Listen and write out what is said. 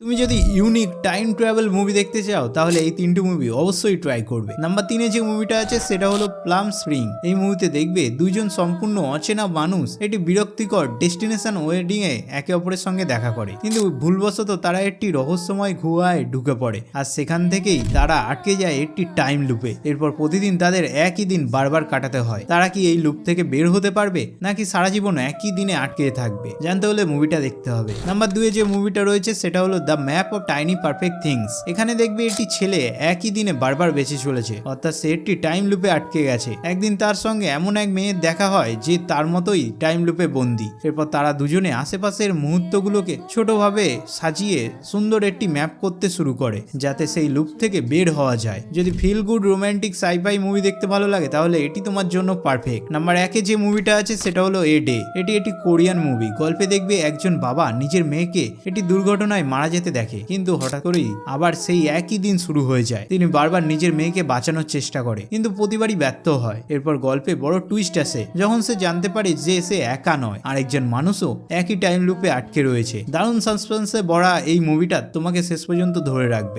তুমি যদি unique time travel movie দেখতে চাও তাহলে এই তিনটি মুভি অবশ্যই ট্রাই করবে। নাম্বার 3-এ যে মুভিটা আছে সেটা হলো প্লাম স্প্রিং। এই মুভিতে দেখবে দুইজন সম্পূর্ণ অচেনা মানুষ একটি বিরক্তিকর ডেস্টিনেশন ওয়েডিং এ একে অপরের সঙ্গে দেখা করে, কিন্তু ভুলবশত তারা একটি রহস্যময় গুহায় ঢুকে পড়ে আর সেখান থেকেই তারা আটকে যায় একটি টাইম লুপে। এরপর প্রতিদিন তাদের একই দিন বারবার কাটাতে হয়। তারা কি এই লুপ থেকে বের হতে পারবে নাকি সারা জীবন একই দিনে আটকে থাকবে? জানতে হলে মুভিটা দেখতে হবে। নাম্বার 2-এ যে মুভিটা রয়েছে সেটা হলো the map of tiny perfect things. এখানে দেখবে একটি ছেলে একই দিনে বারবার বেঁচে চলেছে, অর্থাৎ সে একটি টাইম লুপে আটকে গেছে। একদিন তার সঙ্গে এমন এক মেয়ের দেখা হয় যে তার মতোই টাইম লুপে বন্দী। এরপর তারা দুজনে আশেপাশের মুহূর্তগুলোকে ছোটভাবে সাজিয়ে সুন্দর একটি ম্যাপ করতে শুরু করে যাতে সেই লুপ থেকে বের হওয়া যায়। যদি feel good romantic sci-fi movie দেখতে ভালো লাগে তাহলে এটি তোমার জন্য পারফেক্ট। নাম্বার 1-এ যে মুভিটা আছে সেটা হলো এ ডে। এটি একটি কোরিয়ান মুভি। গল্পে দেখবে একজন বাবা নিজের মেয়েকে একটি দুর্ঘটনায় মারা যেতে দেখে, কিন্তু হঠাৎ করেই আবার সেই একই দিন শুরু হয়ে যায়। তিনি বারবার নিজের মেয়েকে বাঁচানোর চেষ্টা করে কিন্তু প্রতিবারই ব্যর্থ হয়। এরপর গল্পে বড় টুইস্ট আসে যখন সে জানতে পারে যে সে একা নয়, আরেকজন মানুষও একই টাইম লুপে আটকে রয়েছে। দারুণ সাসপেন্সে ভরা এই মুভিটা তোমাকে শেষ পর্যন্ত ধরে রাখবে।